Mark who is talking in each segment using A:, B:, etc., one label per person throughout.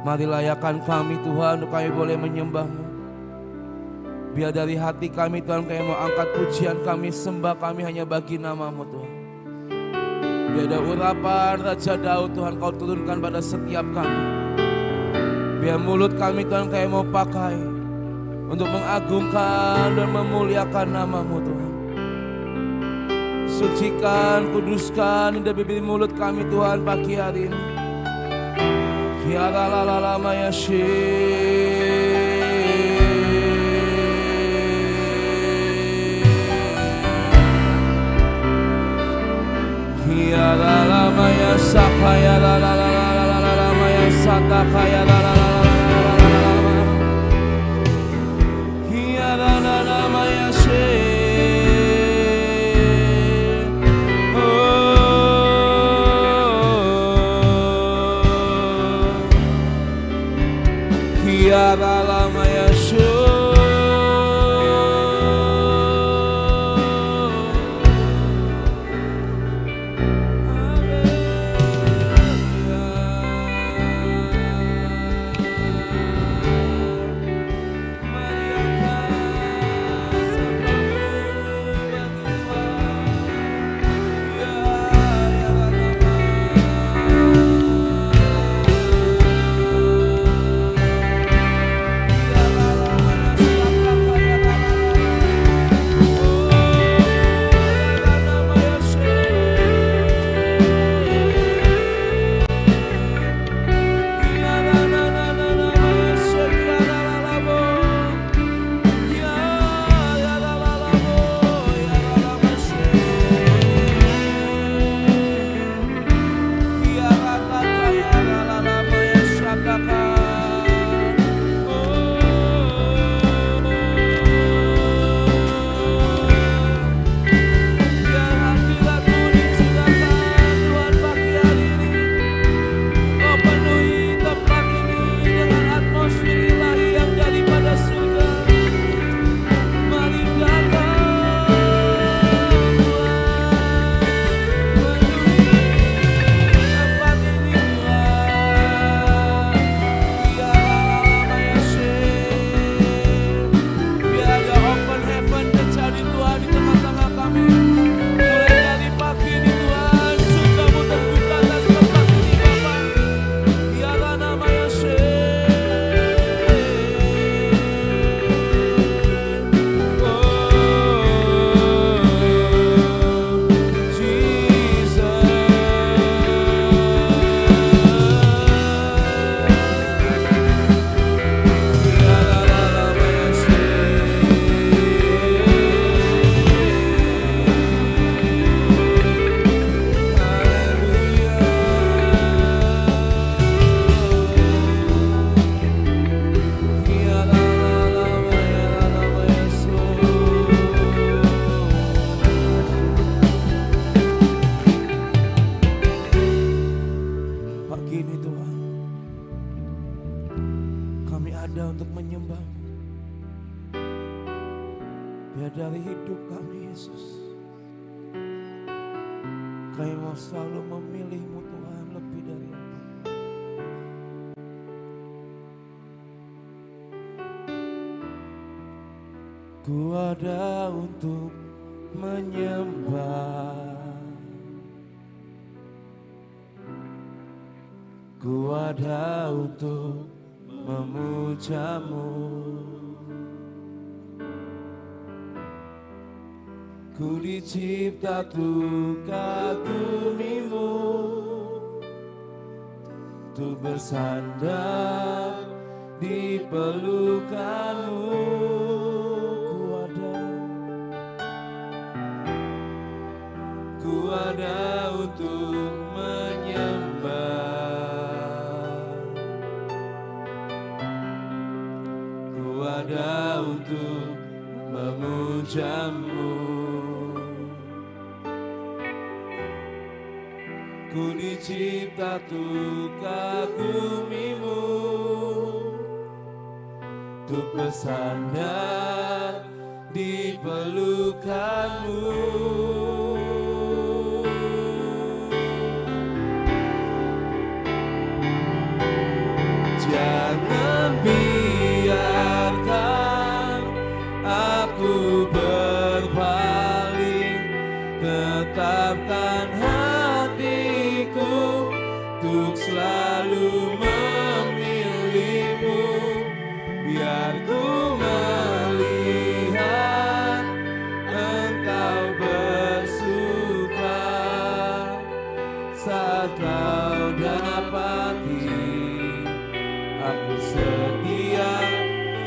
A: Mari layakan kami Tuhan untuk kami boleh menyembah-Mu. Biar dari hati kami Tuhan kami mau angkat pujian kami, sembah kami hanya bagi nama-Mu Tuhan. Biar ada urapan Raja Daud Tuhan Kau turunkan pada setiap kami. Biar mulut kami Tuhan kami mau pakai untuk mengagungkan dan memuliakan nama-Mu Tuhan. Sucikan, kuduskan indah bibir mulut kami Tuhan pagi hari ini. Kiara la la la mayashi. Kiara la maya sakaya la la la la la la la maya satakaya la la la la la la la. Kiara la la maya she. Kiara la maya she. Ku ada untuk menyembah, ku ada untuk memuja-Mu, ku dicipta untuk kagumimu, untuk bersandar di pelukan-Mu. Ku ada untuk menyembah, ku ada untuk memuja-Mu, ku dicipta untuk kagumimu, untuk bersandar di pelukan-Mu. Tetapkan hatiku untuk selalu memilihmu, biar ku melihat Engkau bersuka saat Kau dapati aku setia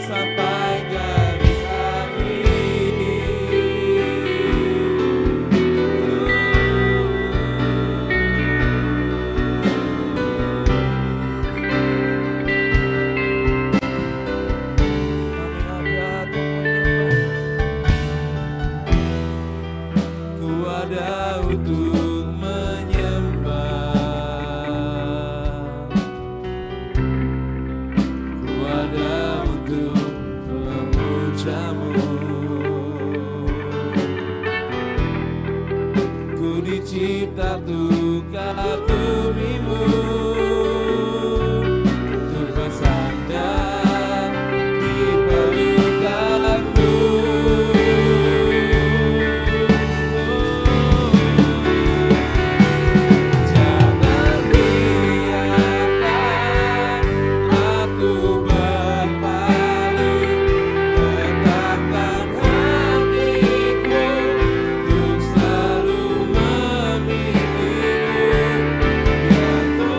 A: sampai garis akhir. Dicipta untuk kagumimu, untuk bersandar di pelukanmu. Jangan biarkan aku berpaling, tetapkan hatiku untuk selalu memilihmu, biar ku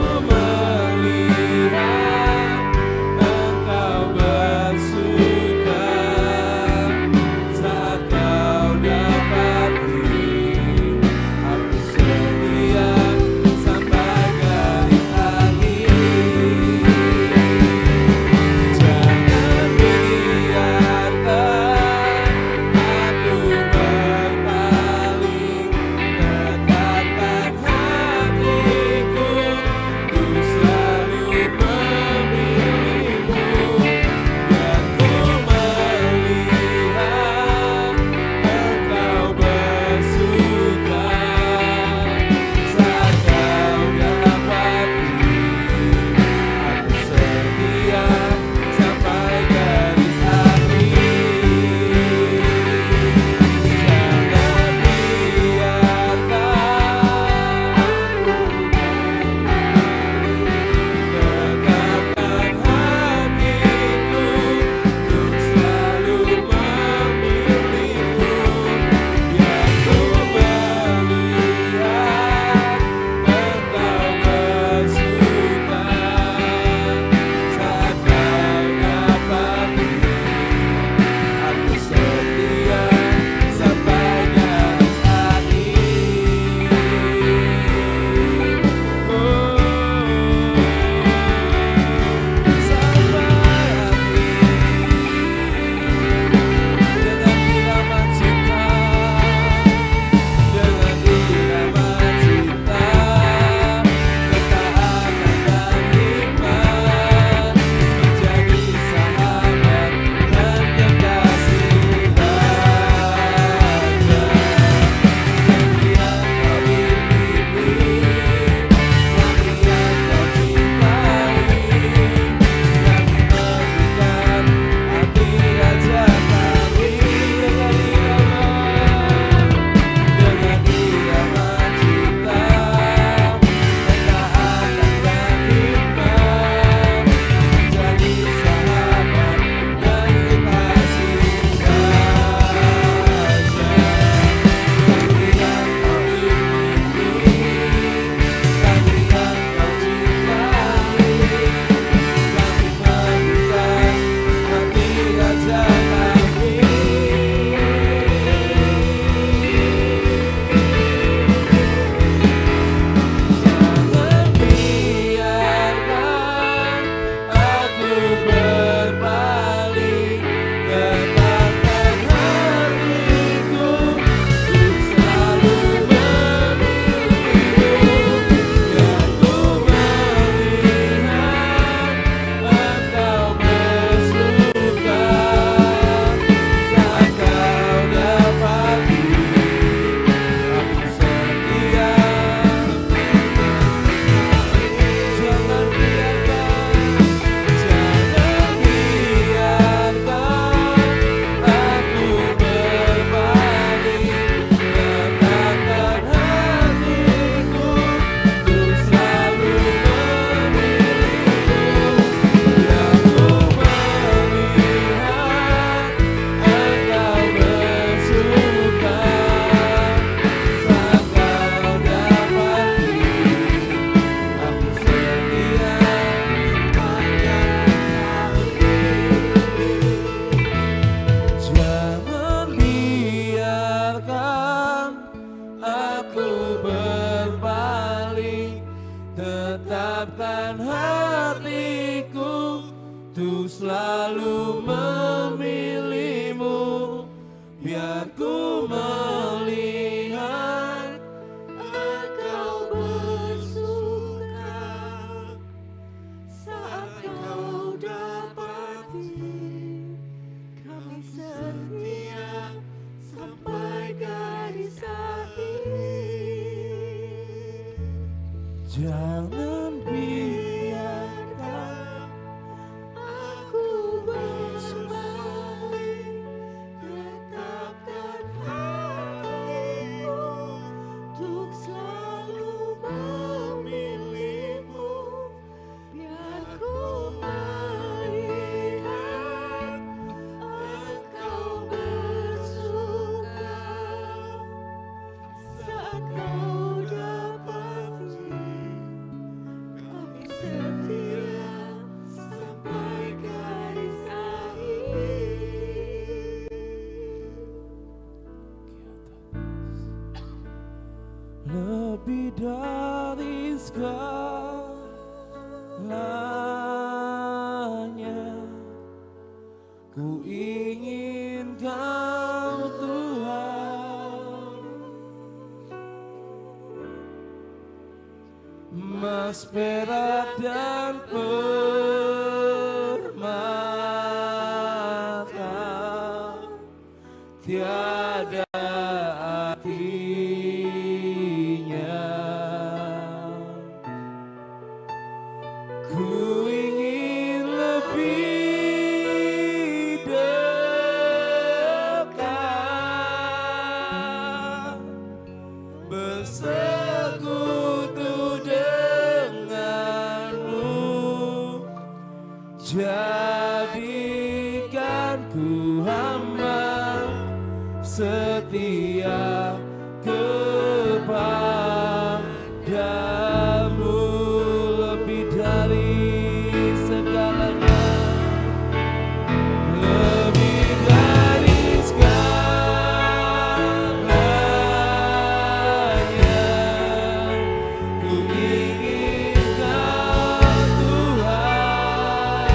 A: berpaling, tetapkan hatiku untuk selalu memilihmu. Biar ku melihat Engkau bersuka saat Kau dapati kami setia sampai garis akhir. Jangan biarkan aku berpaling, tetapkan hatiku untuk selalu memilihmu. Biar ku melihat Engkau bersuka saat Kau dapati kami setia sampai garis akhir. Lebih dari segalanya, ku ingin Kau Tuhan, emas, perak, dan permata tiada artinya. Ku ingin lebih dekat, bersekutu denganmu. Jadikan ku hamba setia kepadamu. Lebih dari segalanya, lebih dari segalanya, ku ingin Kau Tuhan,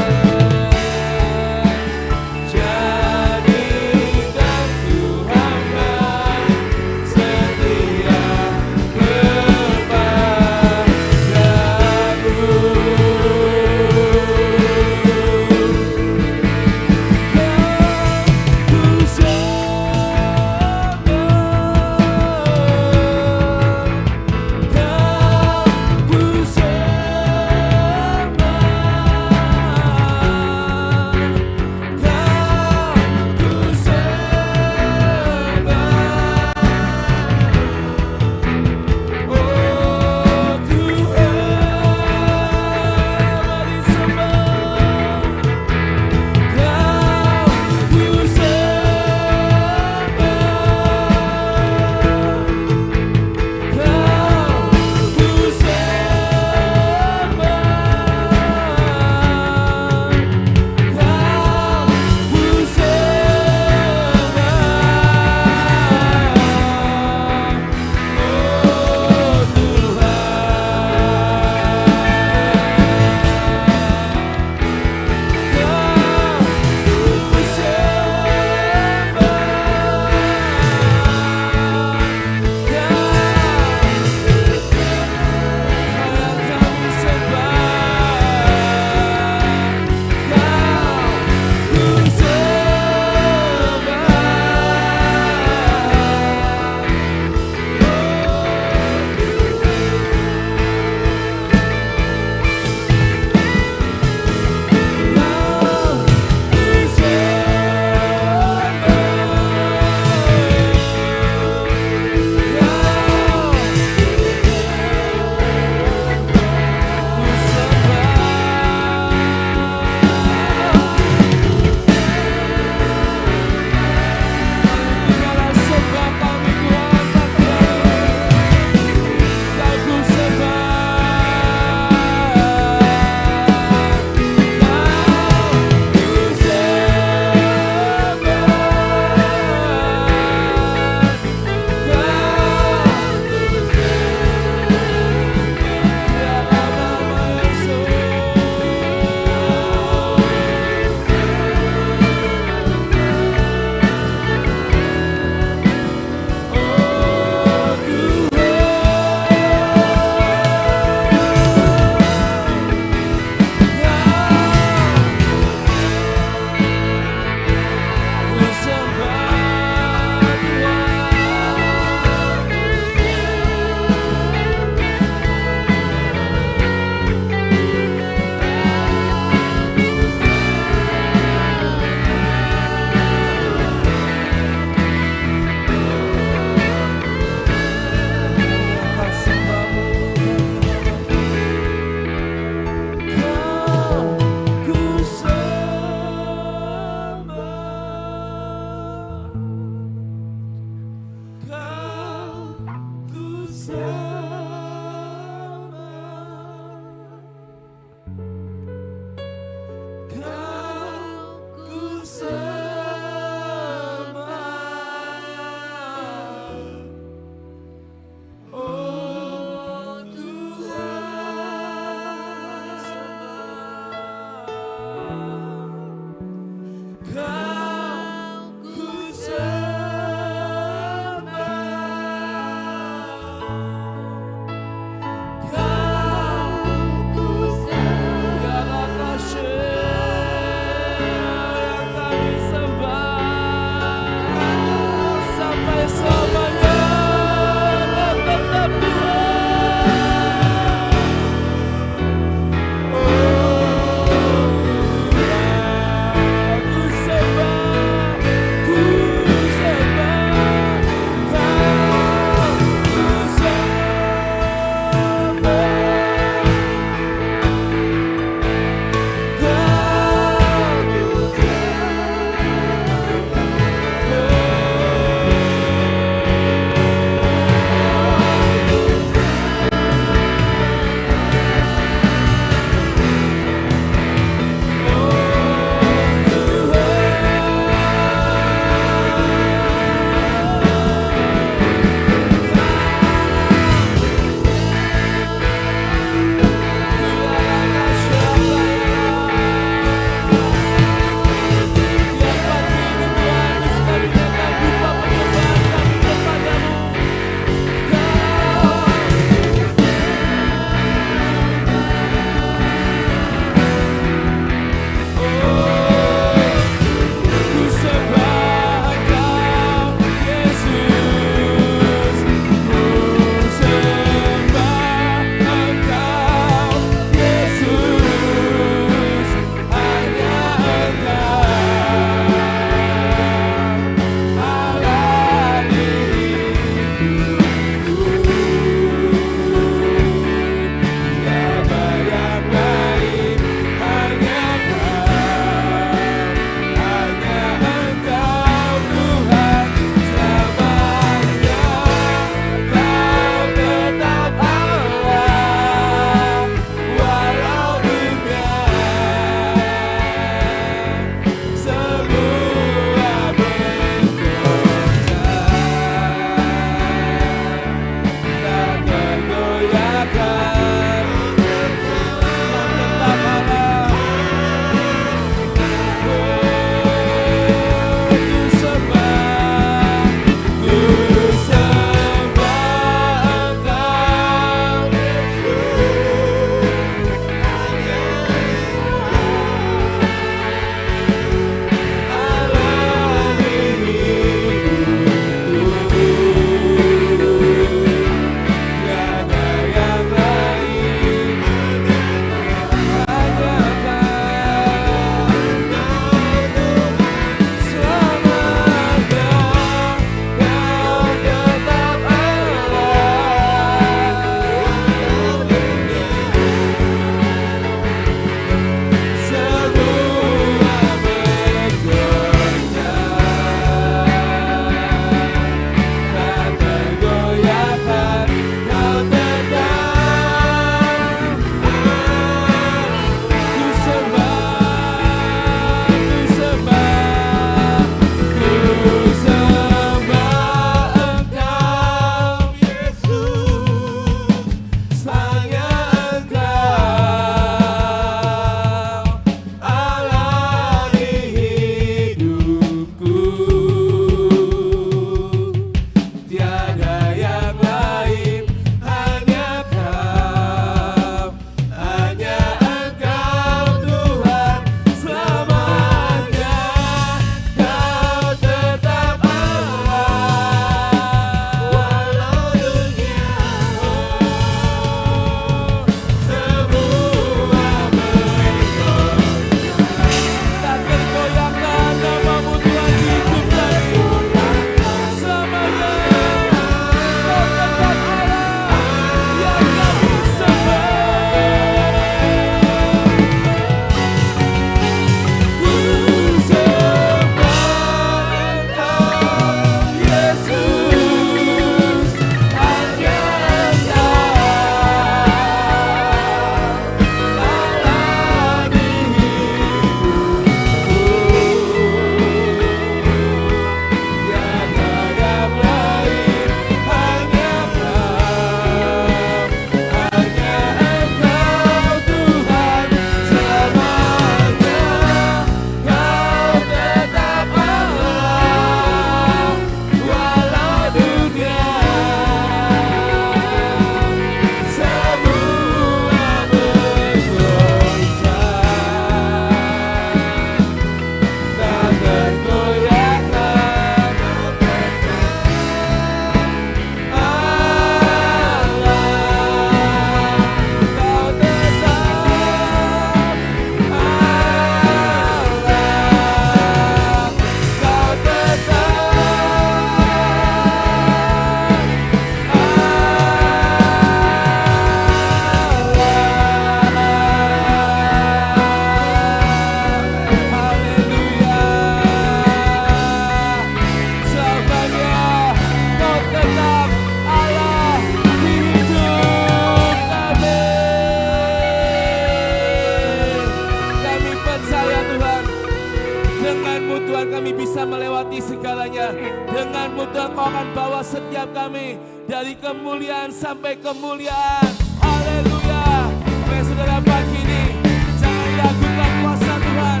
A: bisa melewati segalanya. Dengan-Mu Tuhan, Kau akan bawa setiap kami dari kemuliaan sampai kemuliaan. Haleluya. Supaya saudara pagi ini jangan ragukan kuasa Tuhan,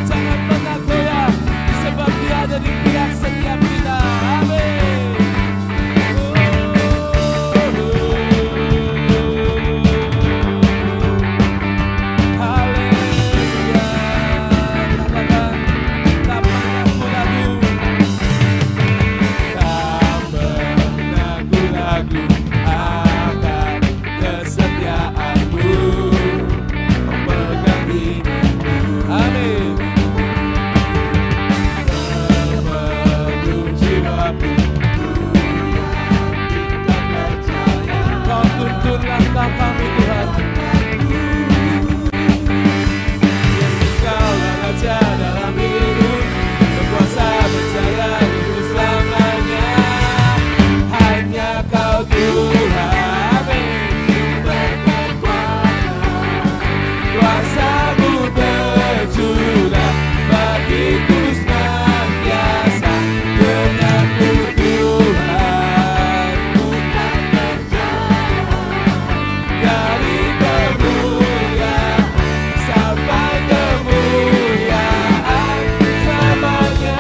A: jangan pernah goyah, sebab Dia ada di pihak setiap kita. Amin. Kami Tuhan, Yesus Kau Raja dalam hidup, berkuasa berjaya untuk selamanya. Hanya Kau Tuhan, kuasa-Mu tercurah bagiku senantiasa. Dengan-Mu Tuhan, dari kemuliaan sampai kemuliaan selamanya.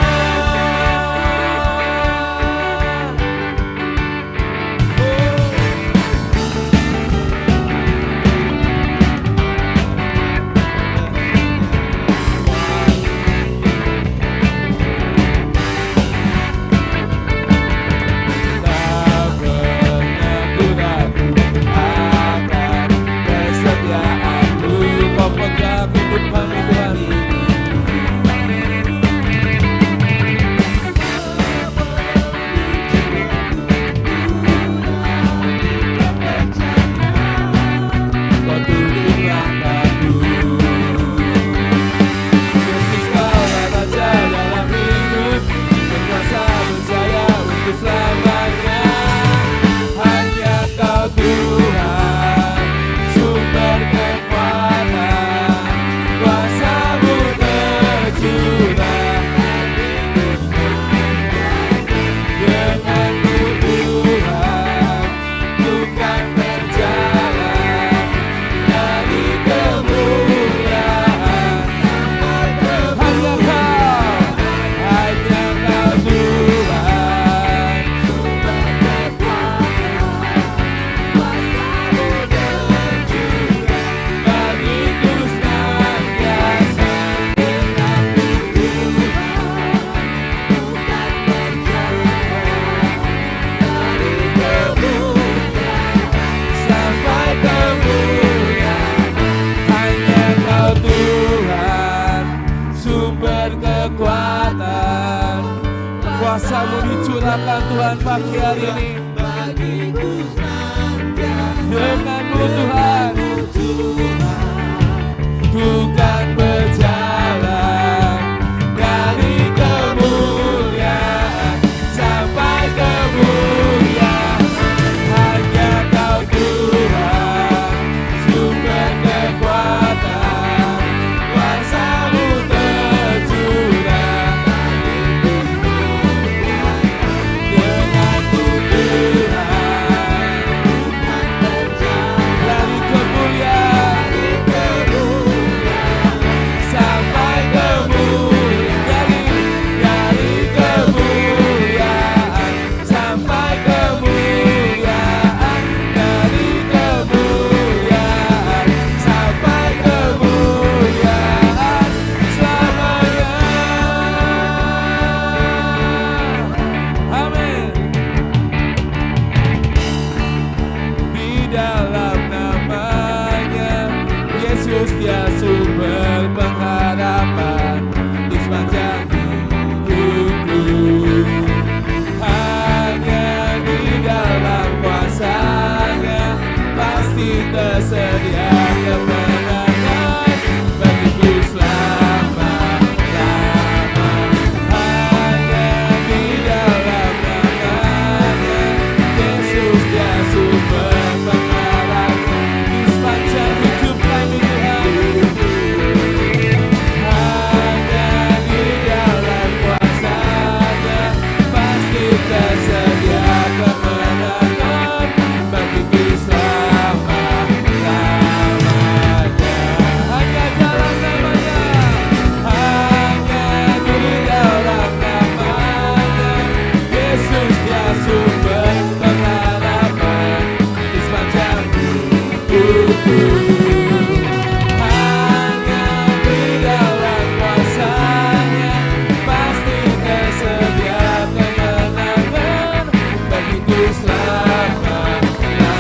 A: Tak pernah ku ragu akan kesetiaan-Mu. Kau pegang hidup kami Tuhan. Kau tuntun langkahku. Yesus Kau Raja dalam hidup, berkuasa berjaya untuk selamanya. Hanya Kau Tuhan, sumber kekuatan, kuasa-Mu tercurah. Dengan-Mu Tuhan, ku kan berjalan dari kemuliaan. Hanya Kau Tuhan, sumber kekuatan, kuasa-Mu tercurah bagiku senantiasa. Dengan-Mu Tuhan, ku kan berjalan dari kemuliaan sampai kemuliaan. Hanya Kau Tuhan, sumber kekuatan, kuasa-Mu dicurahkan Tuhan pagi hari ini. Dengan-Mu Tuhan, ku kan berjalan dari kemuliaan sampai kemuliaan. Hanya Kau Tuhan, sumber kekuatan, kuasa-Mu tercurah. Dengan-Mu Tuhan, dari kemuliaan sumber pengharapan di sepanjang hidupku. Hanya di dalam kuasa-Nya pasti tersedia kemenangan bagiku selama-lamanya.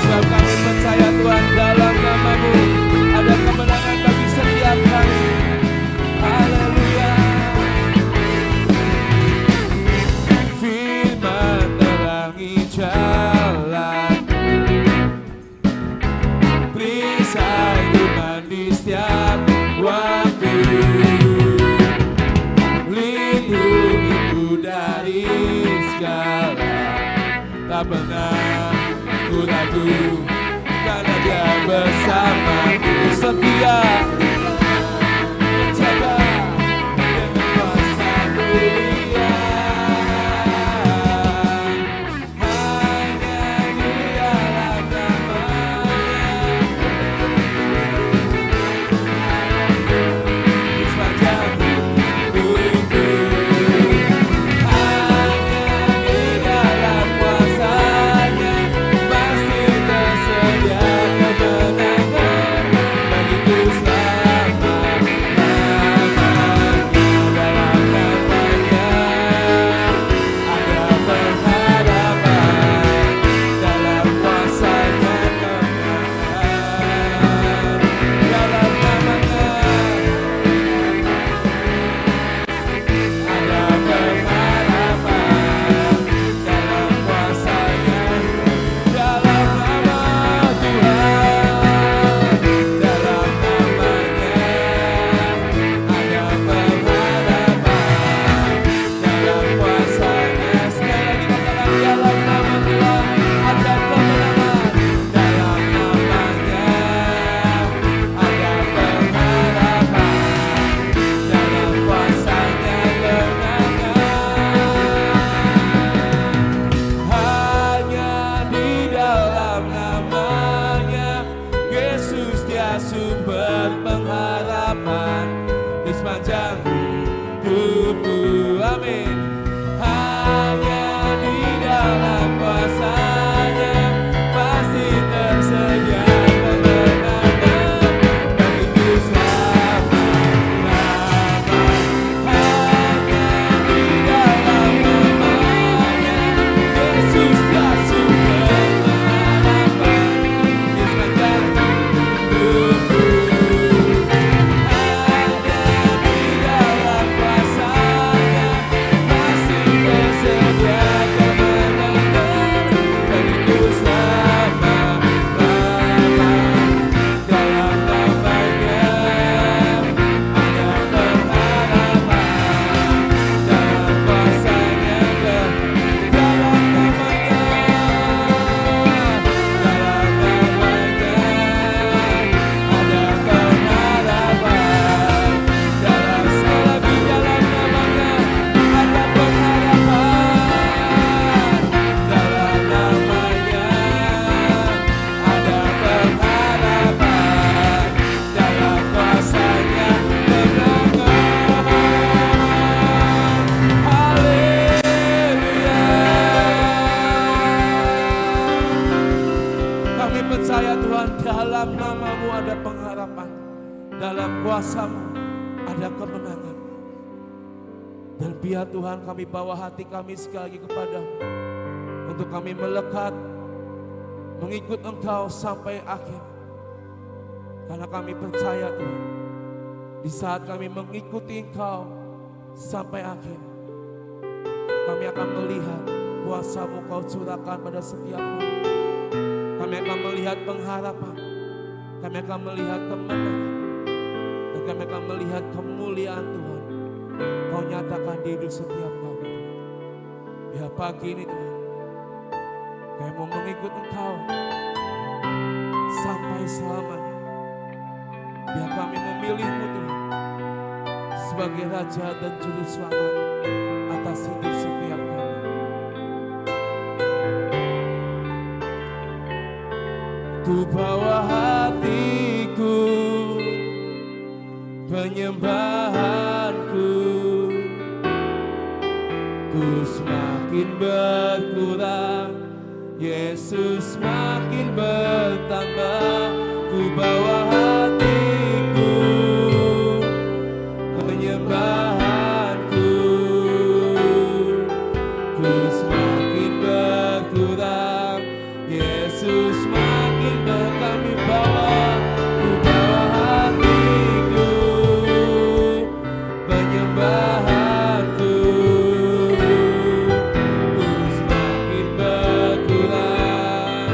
A: Sebab kami percaya Tuhan, dalam nama-Mu ada kemenangan bagi setiap kami. Haleluya. Firman terangi jalan, perisai iman di setiap waktu, lindungiku dari segala, tak pernah ku ragu karena Dia bersamaku, setia menjaga dengan kuasa mulia. Hanya di dalam nama-Nya di sepanjang hidupku. Hanya di dalam kuasa-Nya pasti tersedia kemenangan bagiku selama-lamanya. Dalam nama-Nya ada pengharapan, dalam kuasa-Nya kemenangan. Dalam nama-Nya ada pengharapan, dalam kuasa-Nya, dalam nama Tuhan, dalam nama-Nya ada pengharapan, dalam kuasa-Nya. Sekali lagi katakan, dalam nama Tuhan ada kemenangan, dalam nama-Nya ada pengharapan, dalam kuasa-Nya kemenangan. Hanya di dalam nama-Nya Yesus, Dia sumber pengharapan di sepanjang hidupku. Amin. Hanya di dalam kuasa-Nya pasti tersedia kemenangan bagiku selama-lamanya. Hanya di dalam nama-Nya Yesus, Dia sumber pengharapan di sepanjang hidupku. Hanya di dalam kuasa-Nya pasti tersedia kemenangan bagiku selama-lamanya. Dalam nama-Nya ada pengharapan, dalam kuasa-Nya dalam nama-Nya, dalam nama-Nya ada pengharapan, dalam sekali lagi dalam nama-Nya ada pengharapan, dalam nama-Nya ada pengharapan, dalam kuasa-Nya kemenangan. Haleluya. Kami percaya Tuhan, dalam nama-Mu ada pengharapan, dalam kuasa-Mu ada kemenangan. Dan biar Tuhan kami bawa hati kami sekali lagi kepadamu, untuk kami melekat mengikut Engkau sampai akhir. Karena kami percaya Tuhan, di saat kami mengikuti Engkau sampai akhir, kami akan melihat kuasa-Mu Kau curahkan pada setiap kami. Kami akan melihat pengharapan, kami akan melihat kemenangan, dan kami akan melihat kemuliaan Tuhan Kau nyatakan di hidup setiap kami, Tuhan. Ya pagi ini Tuhan, kami mau mengikut Engkau sampai selamanya. Biar kami memilih-Mu Tuhan sebagai Raja dan Juru Selamat atas hidup setiap kami. Ku bawa hatiku, penyembahanku makin berkurang, Yesus makin bertambah. Ku bawa hatiku, penyembahanku, ku semakin berkurang, Yesus makin kami bawa. Ku bawa hatiku, penyembahanku, ku semakin berkurang.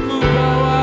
A: Ku bawa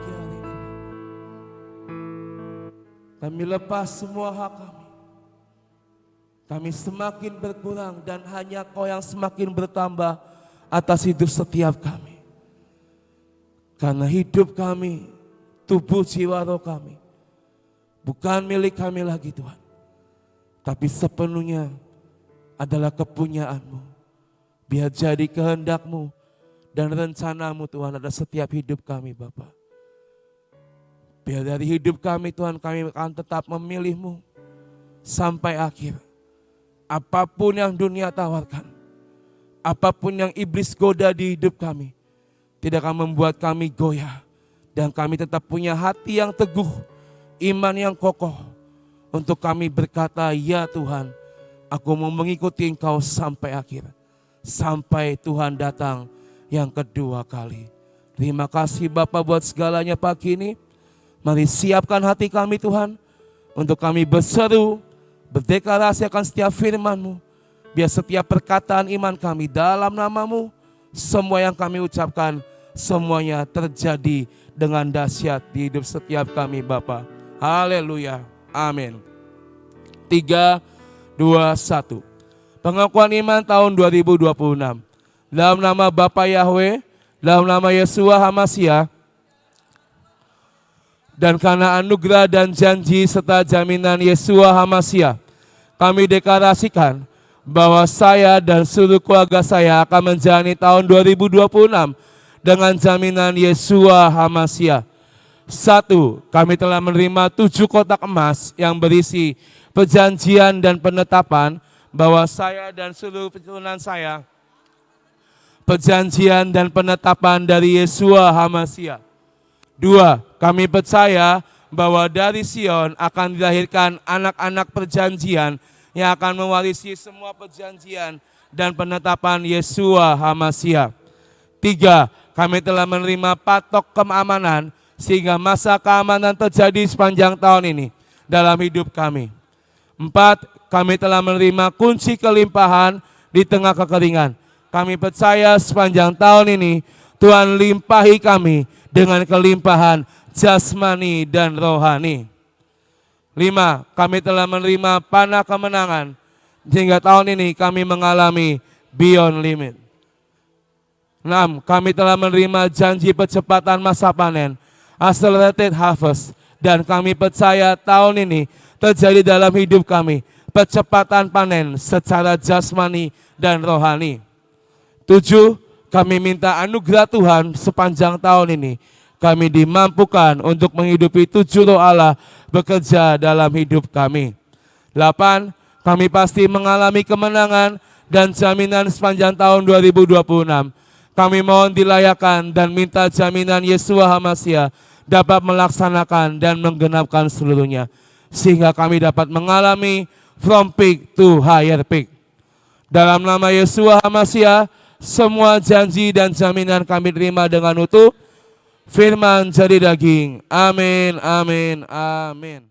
A: pagi hari ini. Kami lepas semua hak kami. Kami semakin berkurang dan hanya Kau yang semakin bertambah atas hidup setiap kami. Karena hidup kami, tubuh jiwa roh kami, bukan milik kami lagi Tuhan. Tapi sepenuhnya adalah kepunyaan-Mu. Biar jadi kehendak-Mu dan rencana-Mu Tuhan ada setiap hidup kami Bapa. Biar dari hidup kami Tuhan kami akan tetap memilih-Mu sampai akhir. Apapun yang dunia tawarkan, apapun yang iblis goda di hidup kami, tidak akan membuat kami goyah. Dan kami tetap punya hati yang teguh, iman yang kokoh, untuk kami berkata, ya Tuhan, aku mau mengikuti Engkau sampai akhir. Sampai Tuhan datang yang kedua kali. Terima kasih Bapa buat segalanya pagi ini. Mari siapkan hati kami Tuhan, untuk kami berseru, berdeklarasi akan setiap firman-Mu. Biar setiap perkataan iman kami dalam nama-Mu, semua yang kami ucapkan, semuanya terjadi dengan dahsyat di hidup setiap kami Bapa. Haleluya. Amin. 3, 2, 1. Pengakuan iman tahun 2026. Dalam nama Bapa Yahweh, dalam nama Yeshua HaMashiach, dan karena anugerah dan janji serta jaminan Yeshua HaMashiach, kami deklarasikan bahwa saya dan seluruh keluarga saya akan menjalani tahun 2026 dengan jaminan Yeshua HaMashiach. 1. Kami telah menerima 7 kotak emas yang berisi perjanjian dan penetapan bahwa saya dan seluruh keturunan saya perjanjian dan penetapan dari Yeshua HaMashiach. 2. Kami percaya bahwa dari Sion akan dilahirkan anak-anak perjanjian yang akan mewarisi semua perjanjian dan penetapan Yeshua HaMashiach. 3. Kami telah menerima patok keamanan sehingga masa keamanan terjadi sepanjang tahun ini dalam hidup kami. 4. Kami telah menerima kunci kelimpahan di tengah kekeringan. Kami percaya sepanjang tahun ini Tuhan limpahi kami dengan kelimpahan jasmani dan rohani. 5. Kami telah menerima panah kemenangan sehingga tahun ini kami mengalami beyond limit. 6. Kami telah menerima janji percepatan masa panen, accelerated harvest, dan kami percaya tahun ini terjadi dalam hidup kami percepatan panen secara jasmani dan rohani. 7. Kami minta anugerah Tuhan sepanjang tahun ini. Kami dimampukan untuk menghidupi 7 roh Allah bekerja dalam hidup kami. 8. Kami pasti mengalami kemenangan dan jaminan sepanjang tahun 2026. Kami mohon dilayakan dan minta jaminan Yeshua HaMashiach dapat melaksanakan dan menggenapkan seluruhnya. Sehingga kami dapat mengalami from peak to higher peak. Dalam nama Yeshua HaMashiach, semua janji dan jaminan kami terima dengan utuh. Firman jadi daging. Amin, amin, amin.